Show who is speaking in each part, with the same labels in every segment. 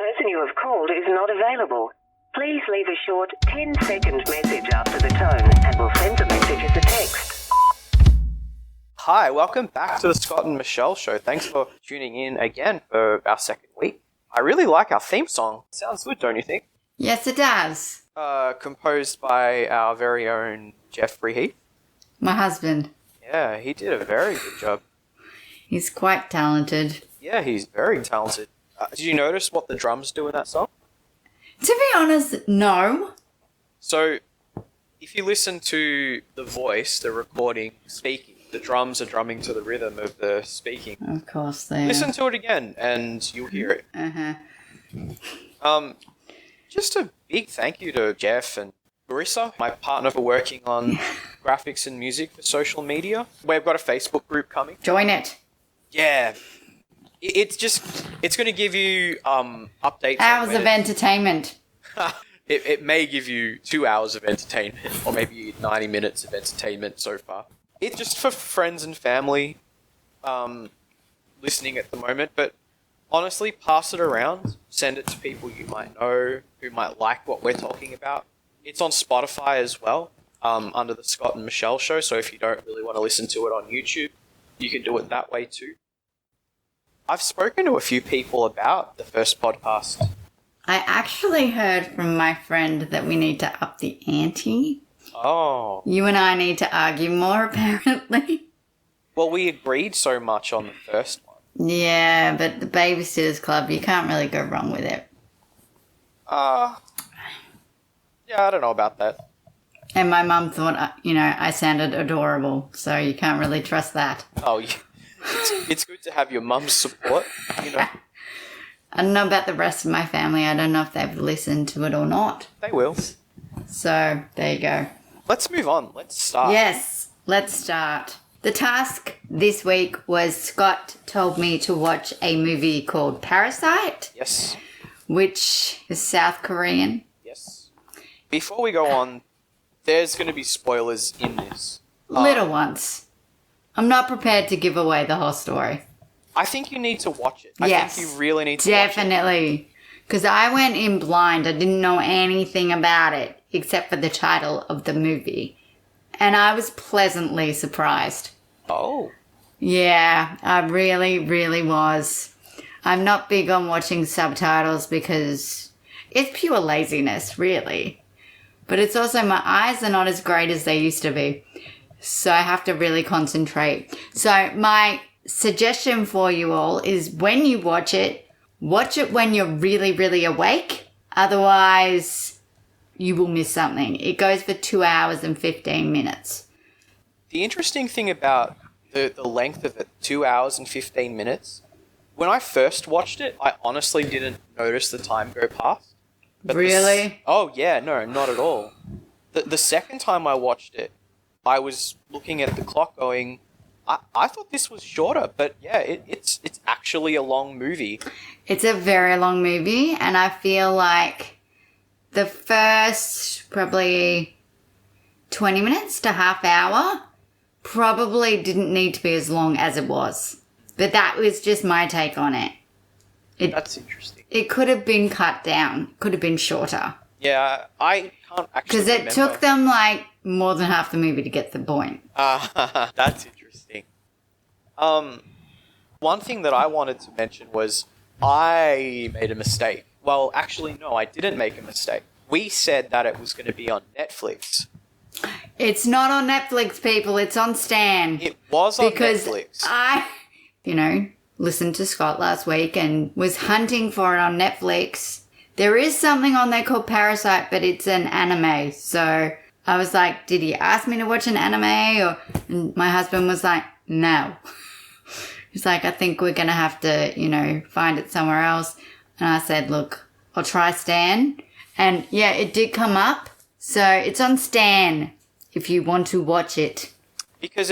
Speaker 1: person you have called is not available. Please leave a short 10-second message after the tone and we'll send the message as a text.
Speaker 2: Hi, welcome back to the Scott and Michelle Show. Thanks for tuning in again for our second week. I really like our theme song. It sounds good, don't you think?
Speaker 3: Yes, it does.
Speaker 2: Composed by our very own Jeffrey Heath.
Speaker 3: My husband.
Speaker 2: Yeah, he did a very good job.
Speaker 3: He's quite talented.
Speaker 2: Yeah, he's very talented. Did you notice what the drums do in that song?
Speaker 3: To be honest, no.
Speaker 2: So, if you listen to the voice, the recording, speaking, the drums are drumming to the rhythm of the speaking.
Speaker 3: Of course they
Speaker 2: Listen to it again and you'll hear it.
Speaker 3: Uh-huh.
Speaker 2: Just a big thank you to Jeff and Marissa, my partner for working on graphics and music for social media. We've got a Facebook group coming.
Speaker 3: Join it.
Speaker 2: Yeah. It's going to give you updates.
Speaker 3: Hours of entertainment.
Speaker 2: It may give you 2 hours of entertainment or maybe 90 minutes of entertainment so far. It's just for friends and family listening at the moment, but honestly, pass it around. Send it to people you might know who might like what we're talking about. It's on Spotify as well, under the Scott and Michelle Show, so if you don't really want to listen to it on YouTube, you can do it that way too. I've spoken to a few people about the first podcast.
Speaker 3: I actually heard from my friend that we need to up the ante.
Speaker 2: Oh.
Speaker 3: You and I need to argue more, apparently.
Speaker 2: Well, we agreed so much on the first one.
Speaker 3: Yeah, but the Babysitters Club, you can't really go wrong with it.
Speaker 2: Yeah, I don't know about that.
Speaker 3: And my mum thought, I sounded adorable, so you can't really trust that.
Speaker 2: Oh, yeah. It's good to have your mum's support, you know.
Speaker 3: I don't know about the rest of my family. I don't know if they've listened to it or not.
Speaker 2: They will.
Speaker 3: So, there you go.
Speaker 2: Let's move on. Let's start.
Speaker 3: Yes, let's start. The task this week was Scott told me to watch a movie called Parasite.
Speaker 2: Yes.
Speaker 3: Which is South Korean.
Speaker 2: Yes. Before we go on, there's going to be spoilers in this.
Speaker 3: Little ones. I'm not prepared to give away the whole story.
Speaker 2: I think you need to watch it.
Speaker 3: Yes.
Speaker 2: I think you really need to watch it.
Speaker 3: Definitely. Because I went in blind. I didn't know anything about it except for the title of the movie. And I was pleasantly surprised.
Speaker 2: Oh.
Speaker 3: Yeah, I really, really was. I'm not big on watching subtitles because it's pure laziness, really. But it's also my eyes are not as great as they used to be. So I have to really concentrate. So my suggestion for you all is when you watch it when you're really, really awake. Otherwise, you will miss something. It goes for 2 hours and 15 minutes.
Speaker 2: The interesting thing about the length of it, 2 hours and 15 minutes, when I first watched it, I honestly didn't notice the time go past. But
Speaker 3: Really?
Speaker 2: Oh, yeah, no, not at all. The second time I watched it, I was looking at the clock going, I thought this was shorter, but yeah, it's actually a long movie.
Speaker 3: It's a very long movie, and I feel like the first probably 20 minutes to half hour probably didn't need to be as long as it was. But that was just my take on it.
Speaker 2: That's interesting.
Speaker 3: It could have been cut down, could have been shorter.
Speaker 2: Yeah, I can't actually
Speaker 3: Because it took them like more than half the movie to get the point.
Speaker 2: That's interesting. One thing that I wanted to mention was I made a mistake. Well, actually, no, I didn't make a mistake. We said that it was going to be on Netflix.
Speaker 3: It's not on Netflix, people. It's on Stan.
Speaker 2: It was on
Speaker 3: because
Speaker 2: Netflix.
Speaker 3: I, listened to Scott last week and was hunting for it on Netflix. There is something on there called Parasite, but it's an anime. So I was like, did he ask me to watch an anime? And my husband was like, no. He's like, I think we're going to have to, find it somewhere else. And I said, look, I'll try Stan. And yeah, it did come up. So it's on Stan if you want to watch it.
Speaker 2: Because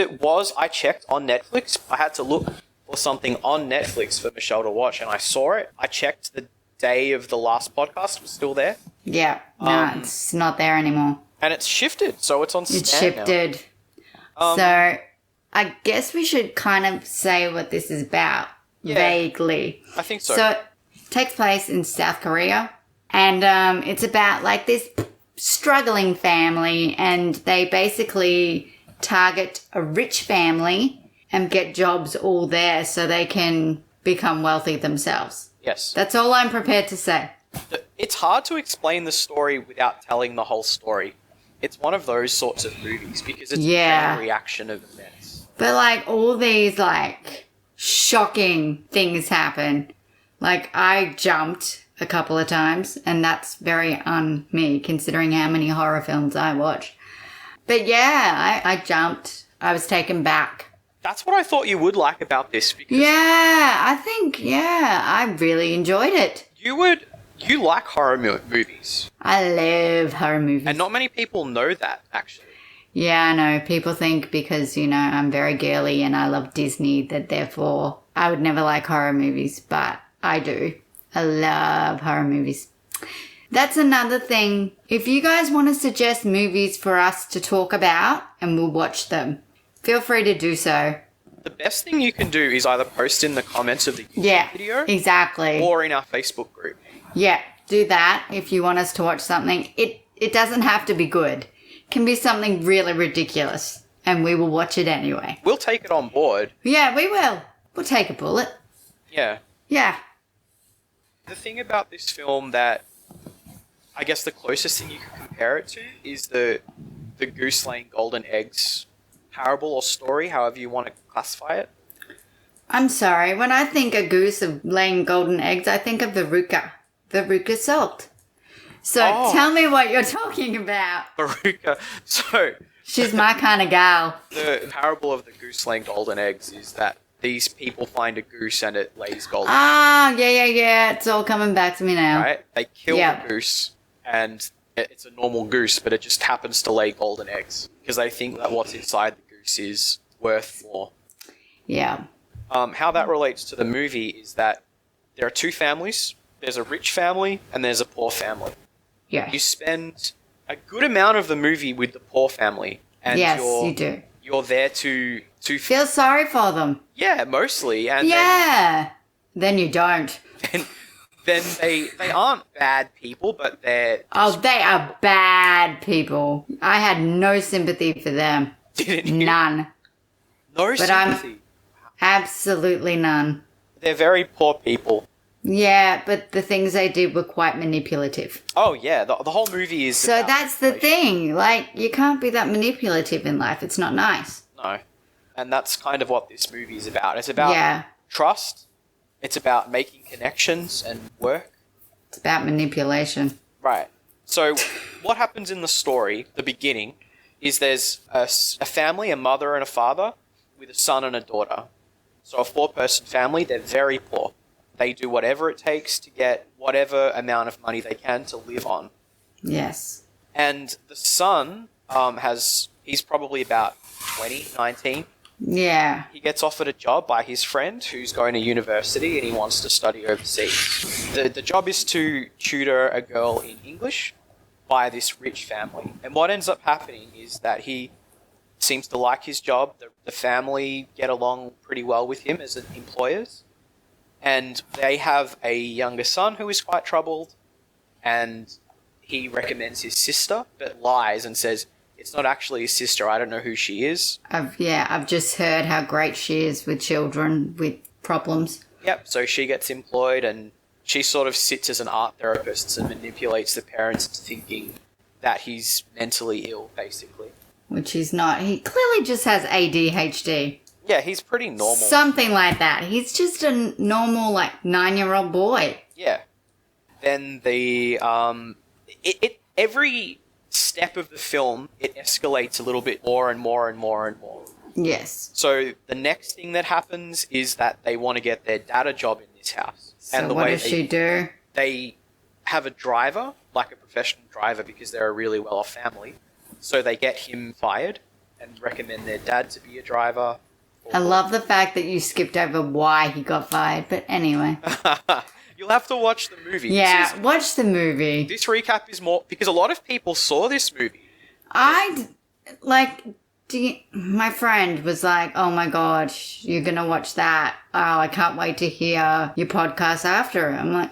Speaker 2: I checked on Netflix. I had to look for something on Netflix for Michelle to watch, and I saw it. I checked the day of the last podcast, it was still there.
Speaker 3: Yeah, no, it's not there anymore.
Speaker 2: And it's shifted, so it's on Stan
Speaker 3: It's shifted. So I guess we should kind of say what this is about, vaguely.
Speaker 2: I think so.
Speaker 3: So takes place in South Korea. And it's about like this struggling family, and they basically target a rich family and get jobs all there so they can become wealthy themselves.
Speaker 2: Yes.
Speaker 3: That's all I'm prepared to say.
Speaker 2: It's hard to explain the story without telling the whole story. It's one of those sorts of movies because it's a chain reaction of events.
Speaker 3: But like all these like shocking things happen. Like I jumped a couple of times, and that's very on me considering how many horror films I watch. But yeah, I jumped. I was taken back.
Speaker 2: That's what I thought you would like about this. Because
Speaker 3: I really enjoyed it.
Speaker 2: You like horror movies.
Speaker 3: I love horror movies.
Speaker 2: And not many people know that, actually.
Speaker 3: Yeah, I know. People think because, I'm very girly and I love Disney that therefore I would never like horror movies, but I do. I love horror movies. That's another thing. If you guys want to suggest movies for us to talk about and we'll watch them, feel free to do so.
Speaker 2: The best thing you can do is either post in the comments of the YouTube video.
Speaker 3: Exactly.
Speaker 2: Or in our Facebook group.
Speaker 3: Yeah, do that if you want us to watch something. It doesn't have to be good. It can be something really ridiculous, and we will watch it anyway.
Speaker 2: We'll take it on board.
Speaker 3: Yeah, we will. We'll take a bullet.
Speaker 2: Yeah.
Speaker 3: Yeah.
Speaker 2: The thing about this film that I guess the closest thing you can compare it to is the goose laying golden eggs parable or story, however you want to classify it.
Speaker 3: I'm sorry. When I think a goose of laying golden eggs, I think of the Veruca Salt. So tell me what you're talking about.
Speaker 2: Veruca. So
Speaker 3: she's my kind of gal.
Speaker 2: The parable of the goose laying golden eggs is that these people find a goose and it lays golden eggs.
Speaker 3: Ah, yeah. It's all coming back to me now.
Speaker 2: Right? They kill the goose and it's a normal goose, but it just happens to lay golden eggs because they think that what's inside the goose is worth more.
Speaker 3: Yeah.
Speaker 2: How that relates to the movie is that there are two families. There's a rich family and there's a poor family.
Speaker 3: Yeah.
Speaker 2: You spend a good amount of the movie with the poor family. And
Speaker 3: yes, you do.
Speaker 2: You're there to
Speaker 3: feel sorry for them.
Speaker 2: Yeah, mostly. And
Speaker 3: then you don't.
Speaker 2: Then they aren't bad people, but they're...
Speaker 3: Oh, they are bad people. I had no sympathy for them.
Speaker 2: Didn't you?
Speaker 3: None.
Speaker 2: No sympathy?
Speaker 3: Absolutely none.
Speaker 2: They're very poor people.
Speaker 3: Yeah, but the things they did were quite manipulative.
Speaker 2: Oh, yeah. The whole movie is...
Speaker 3: So that's the thing. Like, you can't be that manipulative in life. It's not nice.
Speaker 2: No. And that's kind of what this movie is about. It's about trust. It's about making connections and work.
Speaker 3: It's about manipulation.
Speaker 2: Right. So what happens in the story, the beginning, is there's a family, a mother and a father, with a son and a daughter. So a 4-person family, they're very poor. They do whatever it takes to get whatever amount of money they can to live on.
Speaker 3: Yes.
Speaker 2: And the son he's probably about 20, 19.
Speaker 3: Yeah.
Speaker 2: He gets offered a job by his friend who's going to university and he wants to study overseas. The job is to tutor a girl in English by this rich family. And what ends up happening is that he seems to like his job. The family get along pretty well with him as employers. And they have a younger son who is quite troubled. And he recommends his sister, but lies and says, it's not actually his sister. I don't know who she is.
Speaker 3: I've just heard how great she is with children with problems.
Speaker 2: Yep, so she gets employed and she sort of sits as an art therapist and manipulates the parents into thinking that he's mentally ill, basically.
Speaker 3: Which he's not. He clearly just has ADHD.
Speaker 2: Yeah, he's pretty normal.
Speaker 3: Something like that. He's just a normal, 9-year-old boy.
Speaker 2: Yeah. Then every step of the film, it escalates a little bit more and more and more and more.
Speaker 3: Yes.
Speaker 2: So the next thing that happens is that they want to get their dad a job in this house.
Speaker 3: So
Speaker 2: and the
Speaker 3: what
Speaker 2: way
Speaker 3: does she do?
Speaker 2: They have a driver, like a professional driver, because they're a really well-off family. So they get him fired and recommend their dad to be a driver.
Speaker 3: I love the fact that you skipped over why he got fired, but anyway.
Speaker 2: You'll have to watch the movie.
Speaker 3: Yeah, watch the movie.
Speaker 2: This recap is more... Because a lot of people saw this movie.
Speaker 3: my friend was like, oh my God, you're going to watch that. Oh, I can't wait to hear your podcast after. I'm like,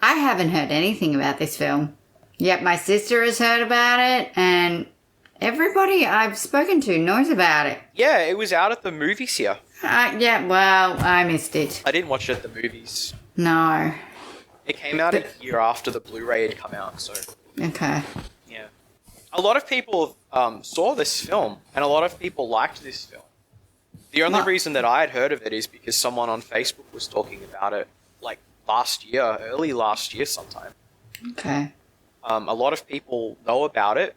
Speaker 3: I haven't heard anything about this film. Yet my sister has heard about it, and everybody I've spoken to knows about it.
Speaker 2: Yeah, it was out at the movies here.
Speaker 3: Yeah, well, I missed it.
Speaker 2: I didn't watch it at the movies.
Speaker 3: No.
Speaker 2: It came out a year after the Blu-ray had come out, so...
Speaker 3: Okay.
Speaker 2: Yeah. A lot of people saw this film, and a lot of people liked this film. The only reason that I had heard of it is because someone on Facebook was talking about it, like, early last year sometime.
Speaker 3: Okay.
Speaker 2: A lot of people know about it,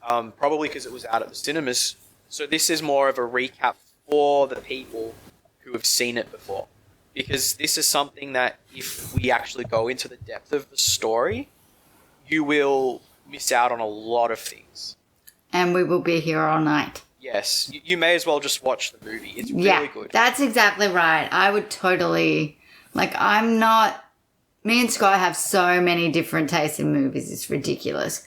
Speaker 2: probably because it was out at the cinemas. So this is more of a recap for the people who have seen it before. Because this is something that, if we actually go into the depth of the story, you will miss out on a lot of things.
Speaker 3: And we will be here all night.
Speaker 2: Yes. You may as well just watch the movie. It's really good.
Speaker 3: That's exactly right. I would totally... Like, I'm not... Me and Scott have so many different tastes in movies. It's ridiculous.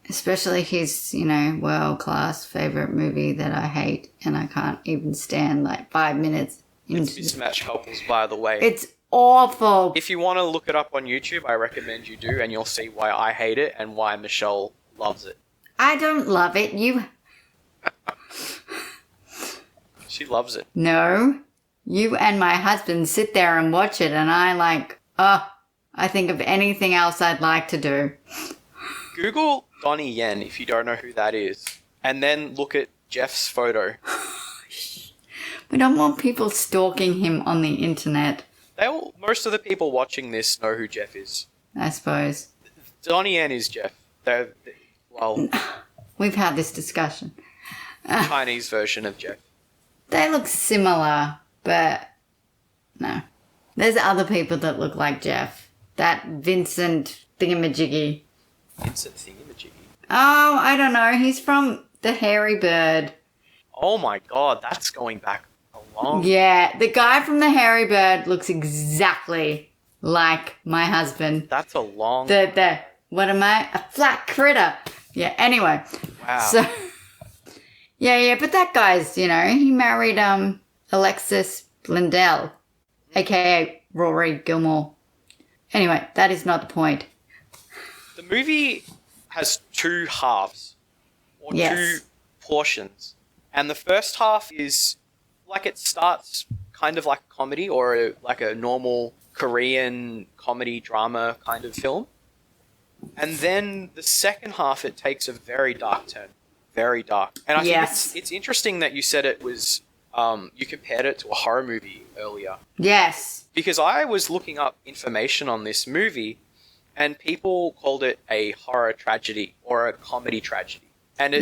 Speaker 3: Especially his, world-class favourite movie that I hate and I can't even stand, 5 minutes.
Speaker 2: It's Mismatched Couples, by the way.
Speaker 3: It's awful.
Speaker 2: If you want to look it up on YouTube, I recommend you do, and you'll see why I hate it and why Michelle loves it.
Speaker 3: I don't love it. You...
Speaker 2: She loves it.
Speaker 3: No. You and my husband sit there and watch it, and I think of anything else I'd like to do.
Speaker 2: Google Donnie Yen if you don't know who that is, and then look at Jeff's photo.
Speaker 3: We don't want people stalking him on the internet.
Speaker 2: Most of the people watching this know who Jeff is.
Speaker 3: I suppose.
Speaker 2: Donnie Yen is Jeff.
Speaker 3: We've had this discussion.
Speaker 2: Chinese version of Jeff.
Speaker 3: They look similar, but no. There's other people that look like Jeff. That Vincent thingamajiggy.
Speaker 2: Vincent thingamajiggy?
Speaker 3: Oh, I don't know. He's from The Hairy Bird.
Speaker 2: Oh my God, that's going back a long...
Speaker 3: Yeah, the guy from The Hairy Bird looks exactly like my husband.
Speaker 2: That's a long...
Speaker 3: What am I? A flat critter. Yeah, anyway.
Speaker 2: Wow.
Speaker 3: So, yeah, but that guy's, he married Alexis Blundell, a.k.a. Rory Gilmore. Anyway, that is not the point.
Speaker 2: The movie has two halves, or two portions. And the first half is, it starts kind of like a comedy or like a normal Korean comedy drama kind of film. And then the second half, it takes a very dark turn. Very dark. And I think it's interesting that you said it was, you compared it to a horror movie earlier. Yes. Because I was looking up information on this movie, and people called it a horror tragedy or a comedy tragedy. And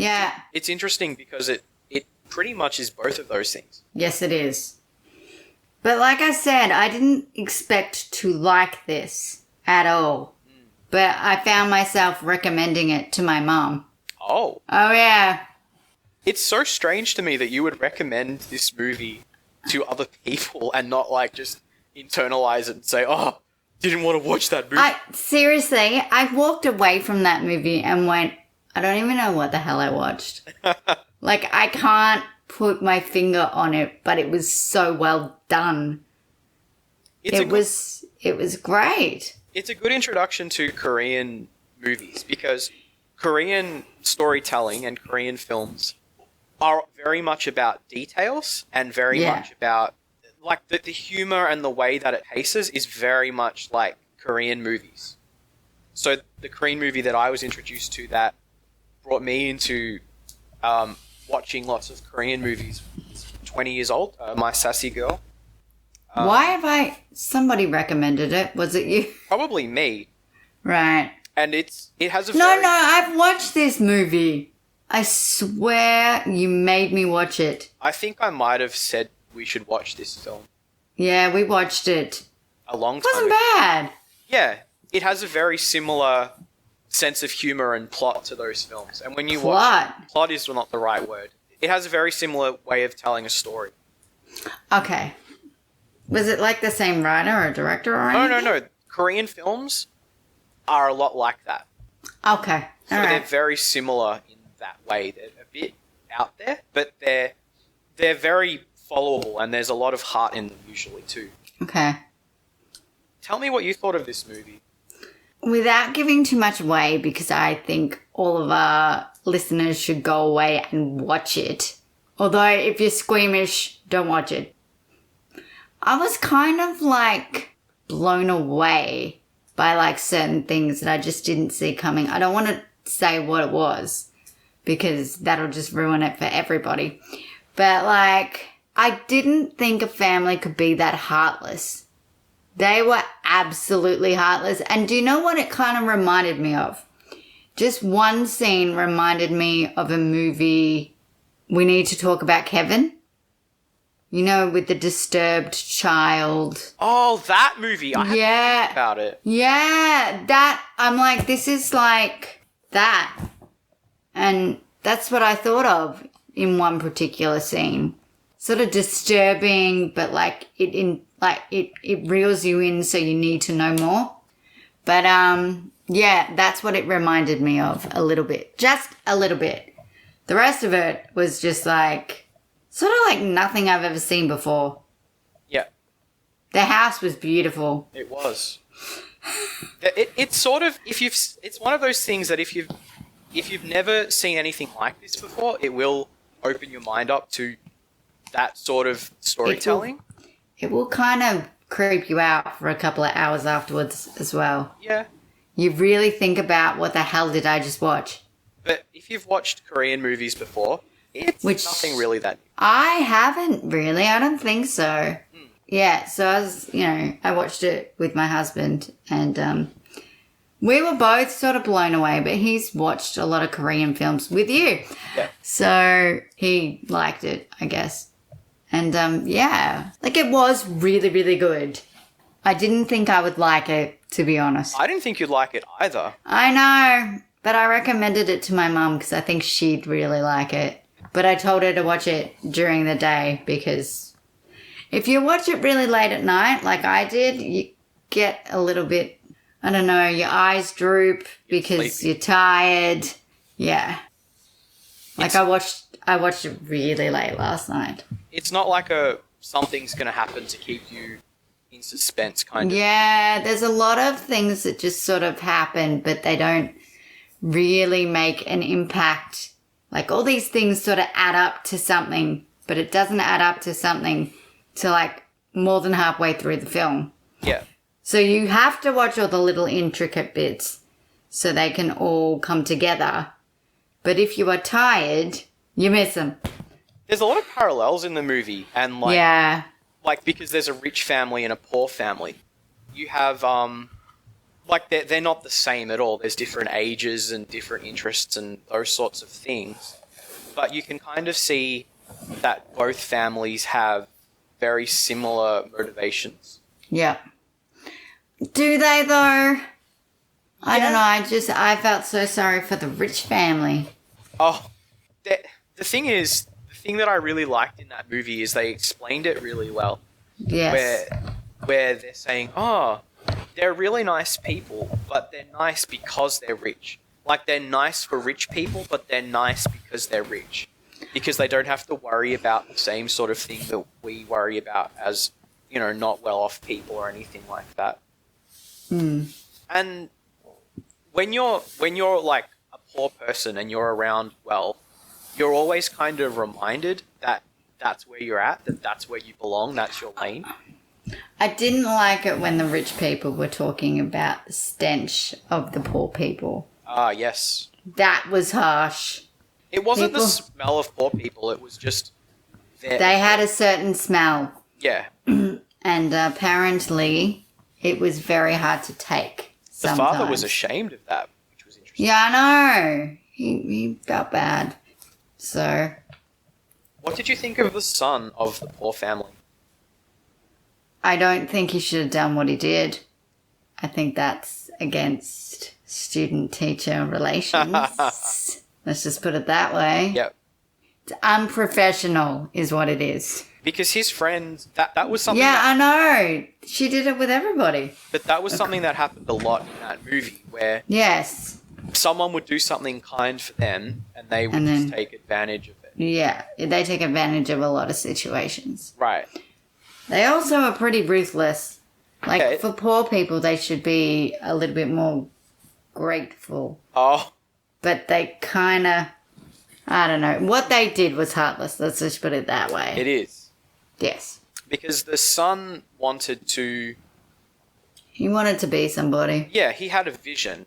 Speaker 2: it's interesting because it pretty much is both of those things.
Speaker 3: Yes, it is. But like I said, I didn't expect to like this at all. But I found myself recommending it to my mom.
Speaker 2: Oh.
Speaker 3: Oh, yeah.
Speaker 2: It's so strange to me that you would recommend this movie to other people and not, just internalize it and say, oh, didn't want to watch that movie.
Speaker 3: Seriously, I walked away from that movie and went, I don't even know what the hell I watched. I can't put my finger on it, but it was so well done. It was great.
Speaker 2: It's a good introduction to Korean movies because Korean storytelling and Korean films are very much about details and very much about the humor, and the way that it paces is very much like Korean movies. So the Korean movie that I was introduced to that brought me into watching lots of Korean movies. 20 years old, My Sassy Girl.
Speaker 3: Why have somebody recommended it? Was it you?
Speaker 2: Probably me.
Speaker 3: Right.
Speaker 2: And it has a
Speaker 3: No, I've watched this movie. I swear you made me watch it.
Speaker 2: I think I might have said we should watch this film.
Speaker 3: Yeah, we watched it.
Speaker 2: A long time
Speaker 3: It wasn't bad.
Speaker 2: Yeah, it has a very similar sense of humor and plot to those films. And when you watch it, plot is not the right word. It has a very similar way of telling a story.
Speaker 3: Okay. Was it like the same writer or director or anything?
Speaker 2: No. Korean films are a lot like that.
Speaker 3: Okay.
Speaker 2: So they're very similar in that way. They're a bit out there, but they're very followable, and there's a lot of heart in them usually too.
Speaker 3: Okay.
Speaker 2: Tell me what you thought of this movie.
Speaker 3: Without giving too much away, because I think all of our listeners should go away and watch it. Although if you're squeamish, don't watch it. I was kind of like blown away by like certain things that I just didn't see coming. I don't want to say what it was because that'll just ruin it for everybody. But like, I didn't think a family could be that heartless. They were absolutely heartless. And do you know what it kind of reminded me of? Just one scene reminded me of a movie, We Need to Talk About Kevin. You know, with the disturbed child.
Speaker 2: Oh, that movie. I
Speaker 3: Yeah.
Speaker 2: heard about it.
Speaker 3: Yeah, that, I'm like, this is like that. And that's what I thought of in one particular scene. Sort of disturbing, but like it reels you in so you need to know more. But yeah, that's what it reminded me of a little bit. Just a little bit. The rest of it was just like sort of like nothing I've ever seen before.
Speaker 2: Yeah.
Speaker 3: The house was beautiful.
Speaker 2: It was. It's sort of, it's one of those things that if you've never seen anything like this before, it will open your mind up to that sort of storytelling.
Speaker 3: It will kind of creep you out for a couple of hours afterwards as well.
Speaker 2: Yeah.
Speaker 3: You really think about what the hell did I just watch?
Speaker 2: But if you've watched Korean movies before, it's nothing really that new.
Speaker 3: I haven't really. I don't think so. Yeah, so I watched it with my husband and we were both sort of blown away, but he's watched a lot of Korean films with you.
Speaker 2: Yeah.
Speaker 3: So he liked it, I guess. And yeah, like it was really, really good. I didn't think I would like it, to be honest.
Speaker 2: I didn't think you'd like it either.
Speaker 3: I know, but I recommended it to my mum because I think she'd really like it. But I told her to watch it during the day because if you watch it really late at night, like I did, you get a little bit, I don't know, your eyes droop because
Speaker 2: sleepy.
Speaker 3: you're tired. Yeah. Like I watched it really late last night.
Speaker 2: It's not like something's going to happen to keep you in suspense kind of.
Speaker 3: Yeah, there's a lot of things that just sort of happen, but they don't really make an impact. Like all these things sort of add up to something, but it doesn't add up to something till like more than halfway through the film.
Speaker 2: Yeah.
Speaker 3: So you have to watch all the little intricate bits so they can all come together. But if you are tired, you miss them.
Speaker 2: There's a lot of parallels in the movie, and like because there's a rich family and a poor family. You have like they're not the same at all. There's different ages and different interests and those sorts of things. But you can kind of see that both families have very similar motivations.
Speaker 3: Yeah. Do they though? I don't know. I felt so sorry for the rich family.
Speaker 2: Oh, the thing that I really liked in that movie is they explained it really well.
Speaker 3: Yes.
Speaker 2: Where they're saying, oh, they're really nice people, but they're nice because they're rich. Like they're nice for rich people, but they're nice because they're rich. Because they don't have to worry about the same sort of thing that we worry about as, not well-off people or anything like that.
Speaker 3: Mm.
Speaker 2: And when you're like a poor person and you're around wealth, you're always kind of reminded that that's where you're at, that's where you belong, that's your lane.
Speaker 3: I didn't like it when the rich people were talking about the stench of the poor people.
Speaker 2: Ah, yes.
Speaker 3: That was harsh.
Speaker 2: It wasn't the smell of poor people, it was just
Speaker 3: they had a certain smell.
Speaker 2: Yeah.
Speaker 3: And apparently it was very hard to take sometimes.
Speaker 2: The father was ashamed of that, which was interesting.
Speaker 3: Yeah, I know. He felt bad. So...
Speaker 2: What did you think of the son of the poor family?
Speaker 3: I don't think he should have done what he did. I think that's against student-teacher relations. Let's just put it that way.
Speaker 2: Yep.
Speaker 3: It's unprofessional is what it is.
Speaker 2: Because his friend, that was something...
Speaker 3: Yeah, I know. She did it with everybody.
Speaker 2: But that was something that happened a lot in that movie, where
Speaker 3: Yes.
Speaker 2: someone would do something kind for them, and they would just take advantage of it.
Speaker 3: Yeah, they take advantage of a lot of situations.
Speaker 2: Right.
Speaker 3: They also are pretty ruthless. Like,
Speaker 2: Okay.
Speaker 3: for poor people, they should be a little bit more grateful.
Speaker 2: Oh,
Speaker 3: But they kind of, I don't know. What they did was heartless. Let's just put it that way.
Speaker 2: it is.
Speaker 3: Yes.
Speaker 2: Because the son wanted to...
Speaker 3: He wanted to be somebody.
Speaker 2: Yeah, he had a vision.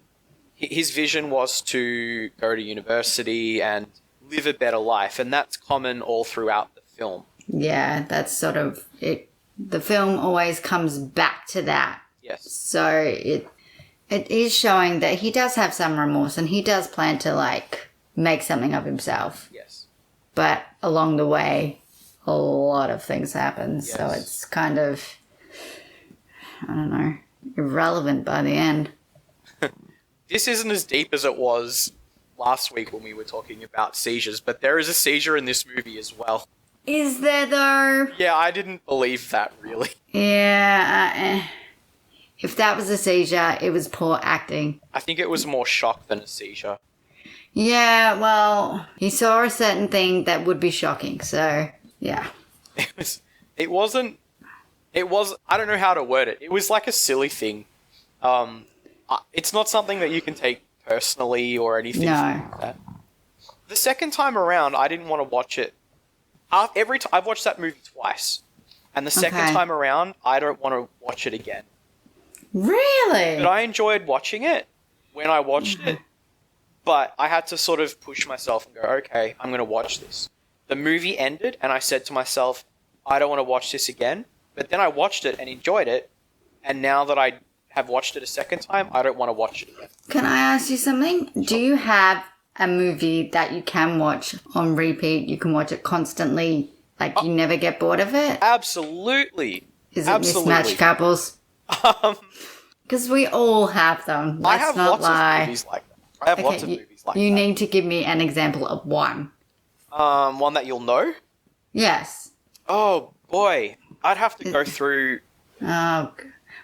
Speaker 2: His vision was to go to university and live a better life, and that's common all throughout the film.
Speaker 3: Yeah, that's sort of it. The film always comes back to that.
Speaker 2: Yes.
Speaker 3: So it is showing that he does have some remorse and he does plan to, like, make something of himself.
Speaker 2: Yes.
Speaker 3: But along the way, a lot of things happen.
Speaker 2: Yes.
Speaker 3: So it's kind of, I don't know, irrelevant by the end.
Speaker 2: This isn't as deep as it was last week when we were talking about seizures, but there is a seizure in this movie as well.
Speaker 3: Is there, though?
Speaker 2: Yeah, I didn't believe that, really.
Speaker 3: Yeah. If that was a seizure, it was poor acting.
Speaker 2: I think it was more shock than a seizure.
Speaker 3: Yeah, well, he saw a certain thing that would be shocking, so, yeah.
Speaker 2: It wasn't... It was... I don't know how to word it. It was like a silly thing. It's not something that you can take personally or anything like that. The second time around, I didn't want to watch it. I've watched that movie twice. And the second time around, I don't want to watch it again.
Speaker 3: Really?
Speaker 2: But I enjoyed watching it when I watched it. But I had to sort of push myself and go, okay, I'm going to watch this. The movie ended, and I said to myself, I don't want to watch this again. But then I watched it and enjoyed it. And now that I have watched it a second time, I don't want to watch it again.
Speaker 3: Can I ask you something? Do you have a movie that you can watch on repeat? You can watch it constantly, like you never get bored of it?
Speaker 2: Absolutely.
Speaker 3: Is it Mismatched Couples? Because we all have them. Let's
Speaker 2: I have
Speaker 3: not
Speaker 2: lots
Speaker 3: lie.
Speaker 2: of movies like that. I have lots of movies like
Speaker 3: You
Speaker 2: that.
Speaker 3: need to give me an example of one.
Speaker 2: One that you'll know?
Speaker 3: Yes.
Speaker 2: Oh, boy. I'd have to go through...
Speaker 3: Oh,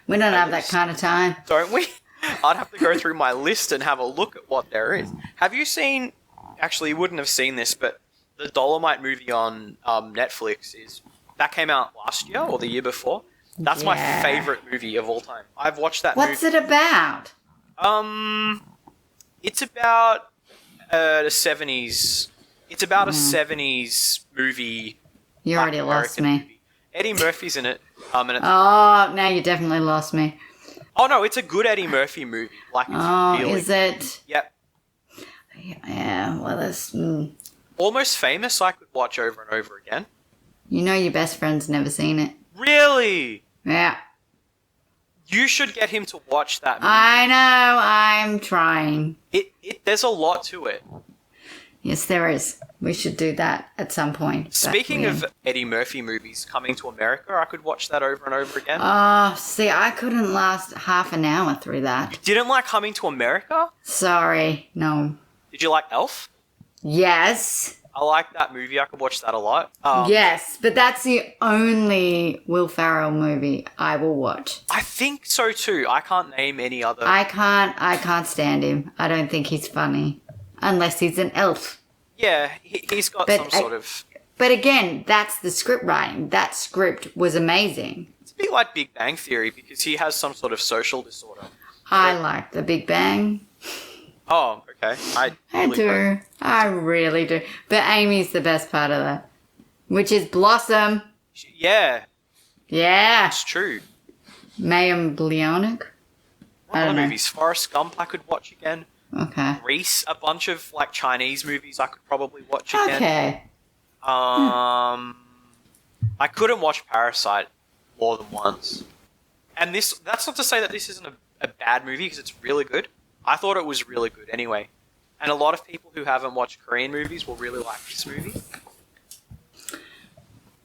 Speaker 3: we don't have that kind of time.
Speaker 2: Don't we? I'd have to go through my list and have a look at what there is. Have you seen... Actually, you wouldn't have seen this, but the Dolomite movie on Netflix that came out last year or the year before. That's my favourite movie of all time. I've watched that movie.
Speaker 3: What's it about?
Speaker 2: It's about the 70s. It's about a 70s movie.
Speaker 3: You already lost me.
Speaker 2: Movie. Eddie Murphy's in it. And it's,
Speaker 3: now you definitely lost me.
Speaker 2: oh no, it's a good Eddie Murphy movie. Like, it's really
Speaker 3: is it?
Speaker 2: Yep.
Speaker 3: Yeah, well, that's...
Speaker 2: Almost Famous I could watch over and over again.
Speaker 3: You know your best friend's never seen it.
Speaker 2: Really?
Speaker 3: Yeah.
Speaker 2: You should get him to watch that movie.
Speaker 3: I know, I'm trying.
Speaker 2: There's a lot to it.
Speaker 3: Yes, there is. We should do that at some point.
Speaker 2: Speaking of Eddie Murphy movies coming to America, I could watch that over and over again.
Speaker 3: Oh, see, I couldn't last half an hour through that.
Speaker 2: You didn't like Coming to America?
Speaker 3: Sorry, no.
Speaker 2: Did you like Elf?
Speaker 3: Yes.
Speaker 2: I like that movie. I could watch that a lot.
Speaker 3: Yes, but that's the only Will Ferrell movie I will watch.
Speaker 2: I think so too. I can't name any other.
Speaker 3: I can't stand him. I don't think he's funny. Unless he's an elf.
Speaker 2: Yeah, he's got some sort of...
Speaker 3: But again, that's the script writing. That script was amazing.
Speaker 2: It's a bit like Big Bang Theory because he has some sort of social disorder.
Speaker 3: I like The Big Bang.
Speaker 2: Oh, okay. I
Speaker 3: do. I really do. But Amy's the best part of that. Which is Blossom.
Speaker 2: Yeah,
Speaker 3: Yeah.
Speaker 2: it's true.
Speaker 3: Mayim Bialik.
Speaker 2: What
Speaker 3: I
Speaker 2: other
Speaker 3: don't know.
Speaker 2: movies? Forrest Gump I could watch again.
Speaker 3: Okay.
Speaker 2: Grease, a bunch of like Chinese movies I could probably watch again.
Speaker 3: Okay.
Speaker 2: I couldn't watch Parasite more than once. And that's not to say that this isn't a bad movie because it's really good. I thought it was really good anyway. And a lot of people who haven't watched Korean movies will really like this movie.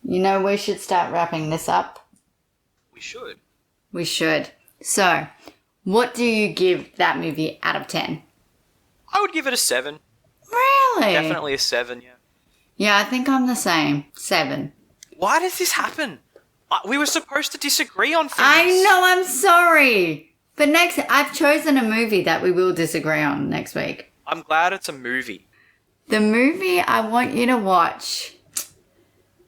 Speaker 3: You know, we should start wrapping this up.
Speaker 2: We should.
Speaker 3: We should. So, what do you give that movie out of 10?
Speaker 2: I would give it a 7.
Speaker 3: Really?
Speaker 2: Definitely a 7, yeah.
Speaker 3: Yeah, I think I'm the same. 7.
Speaker 2: Why does this happen? We were supposed to disagree on things.
Speaker 3: I know, I'm sorry. But I've chosen a movie that we will disagree on next week.
Speaker 2: I'm glad it's a movie.
Speaker 3: The movie I want you to watch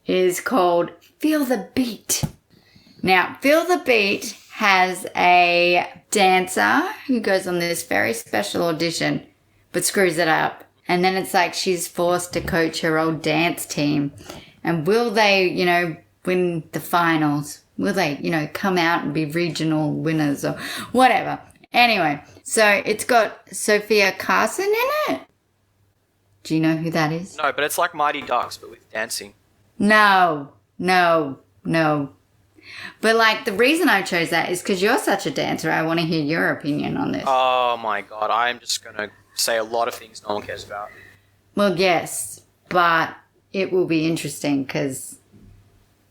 Speaker 3: is called Feel the Beat. Now, Feel the Beat has a dancer who goes on this very special audition but screws it up. And then it's like she's forced to coach her old dance team. And will they, win the finals? Will they, come out and be regional winners or whatever? Anyway, so it's got Sophia Carson in it. Do you know who that is?
Speaker 2: No, but it's like Mighty Ducks, but with dancing.
Speaker 3: No. But, like, the reason I chose that is because you're such a dancer. I want to hear your opinion on this.
Speaker 2: Oh, my God. I'm just going to say a lot of things no one cares about.
Speaker 3: Well, yes, but it will be interesting because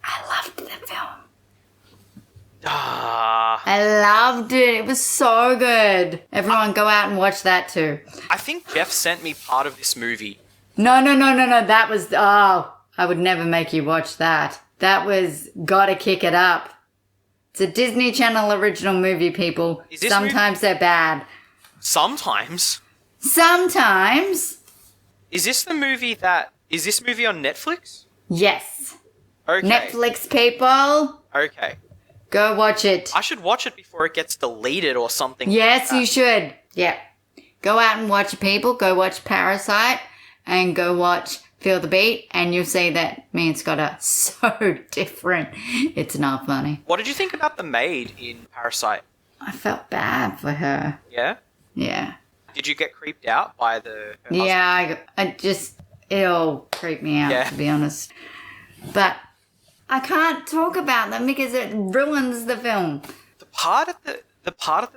Speaker 3: I loved the film. I loved it. It was so good. Everyone go out and watch that too.
Speaker 2: I think Jeff sent me part of this movie.
Speaker 3: No. That was... Oh, I would never make you watch that. That was Gotta Kick It Up. It's a Disney Channel original movie, people. Sometimes they're bad.
Speaker 2: Sometimes?
Speaker 3: Sometimes.
Speaker 2: Is this movie on Netflix?
Speaker 3: Yes.
Speaker 2: Okay.
Speaker 3: Netflix, people.
Speaker 2: Okay.
Speaker 3: Go watch it.
Speaker 2: I should watch it before it gets deleted or something.
Speaker 3: Yes, you should. Yeah. Go out and watch it, people. Go watch Parasite and go watch Feel the Beat, and you'll see that me and Scott are so different. It's not funny.
Speaker 2: What did you think about the maid in Parasite?
Speaker 3: I felt bad for her.
Speaker 2: Yeah?
Speaker 3: Yeah.
Speaker 2: Did you get creeped out by her husband?
Speaker 3: Yeah, it all creeped me out, to be honest. But I can't talk about them because it ruins the film.
Speaker 2: The part at the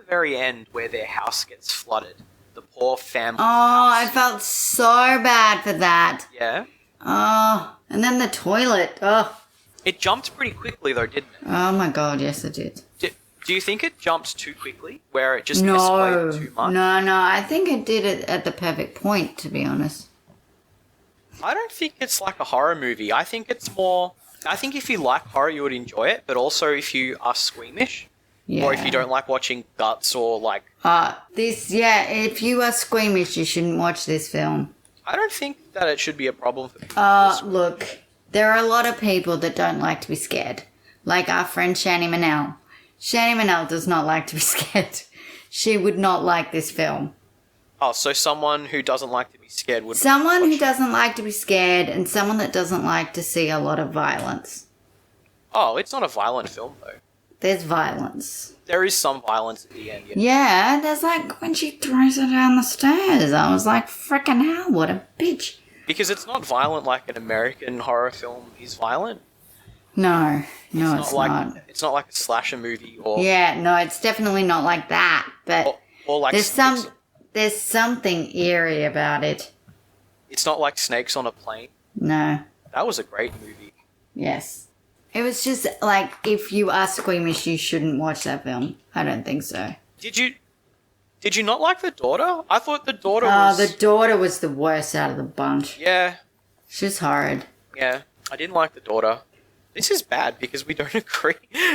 Speaker 2: very end where their house gets flooded, the poor family.
Speaker 3: Oh, I felt so bad for that.
Speaker 2: Yeah.
Speaker 3: Oh, and then the toilet. Oh.
Speaker 2: It jumped pretty quickly though, didn't it?
Speaker 3: Oh my God, yes it did.
Speaker 2: Do you think it jumped too quickly, where it just escalated too much?
Speaker 3: No, I think it did it at the perfect point, to be honest.
Speaker 2: I don't think it's like a horror movie. I think if you like horror, you would enjoy it, but also if you are squeamish, or if you don't like watching guts or like...
Speaker 3: if you are squeamish, you shouldn't watch this film.
Speaker 2: I don't think that it should be a problem for people.
Speaker 3: Look, there are a lot of people that don't like to be scared. Like our friend Shani Manel. Shani Manel does not like to be scared. She would not like this film.
Speaker 2: Oh, so someone who doesn't like to be scared would...
Speaker 3: Someone who doesn't like to be scared and someone that doesn't like to see a lot of violence.
Speaker 2: Oh, it's not a violent film, though.
Speaker 3: There's violence.
Speaker 2: There is some violence at the end, yeah.
Speaker 3: Yeah, there's like when she throws her down the stairs. I was like, frickin' hell, what a bitch.
Speaker 2: Because it's not violent like an American horror film is violent.
Speaker 3: No, it's not.
Speaker 2: It's not like a slasher movie or...
Speaker 3: Yeah, no, it's definitely not like that. But
Speaker 2: or like
Speaker 3: there's something eerie about it.
Speaker 2: It's not like Snakes on a Plane.
Speaker 3: No.
Speaker 2: That was a great movie.
Speaker 3: Yes. It was just like, if you are squeamish, you shouldn't watch that film. I don't think so.
Speaker 2: Did you not like the daughter? I thought the daughter was...
Speaker 3: Oh, the daughter was the worst out of the bunch.
Speaker 2: Yeah.
Speaker 3: She was horrid.
Speaker 2: Yeah, I didn't like the daughter. This is bad because we don't agree.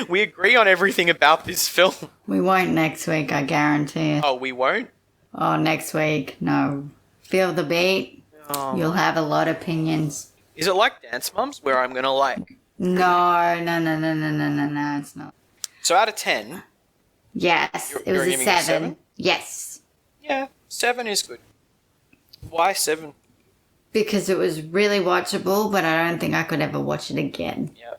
Speaker 2: We agree on everything about this film.
Speaker 3: We won't next week, I guarantee it.
Speaker 2: Oh, we won't?
Speaker 3: Oh, next week, no. Feel the Beat.
Speaker 2: Oh.
Speaker 3: You'll have a lot of opinions.
Speaker 2: Is it like Dance Mums where I'm gonna like...
Speaker 3: No, it's not.
Speaker 2: So out of 10...
Speaker 3: Yes, it was a 7. Yes.
Speaker 2: Yeah, 7 is good. Why 7?
Speaker 3: Because it was really watchable, but I don't think I could ever watch it again.
Speaker 2: Yeah.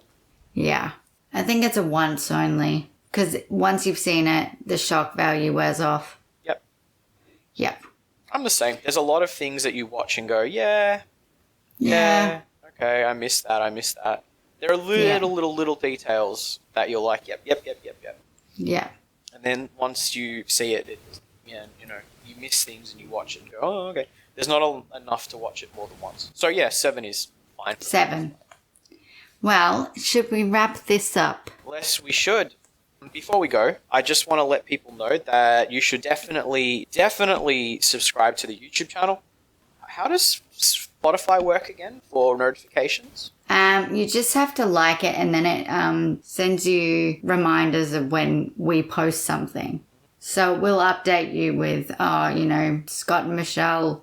Speaker 3: Yeah. I think it's a once only. Because once you've seen it, the shock value wears off.
Speaker 2: Yep.
Speaker 3: Yep.
Speaker 2: I'm the same. There's a lot of things that you watch and go, yeah, okay, I missed that. There are little details that you're like, yep.
Speaker 3: Yeah.
Speaker 2: And then once you see it, you miss things and you watch it and go, oh, okay. There's not enough to watch it more than once. So yeah, 7 is fine.
Speaker 3: 7. Well, should we wrap this up?
Speaker 2: Yes, we should. Before we go, I just want to let people know that you should definitely subscribe to the YouTube channel. How does Spotify work again for notifications?
Speaker 3: You just have to like it and then it sends you reminders of when we post something. So we'll update you with, Scott and Michelle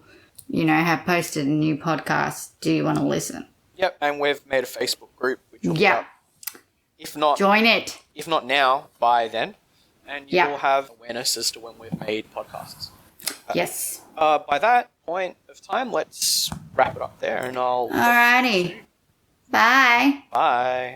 Speaker 3: have posted a new podcast. Do you want to listen?
Speaker 2: Yep, and we've made a Facebook group, which will be
Speaker 3: Yeah.
Speaker 2: up. If not,
Speaker 3: Join it.
Speaker 2: if not now, by then, and you
Speaker 3: Yeah.
Speaker 2: will have awareness as to when we've made podcasts.
Speaker 3: Yes.
Speaker 2: By that point of time, let's wrap it up there, and I'll
Speaker 3: Alrighty. Bye.
Speaker 2: bye.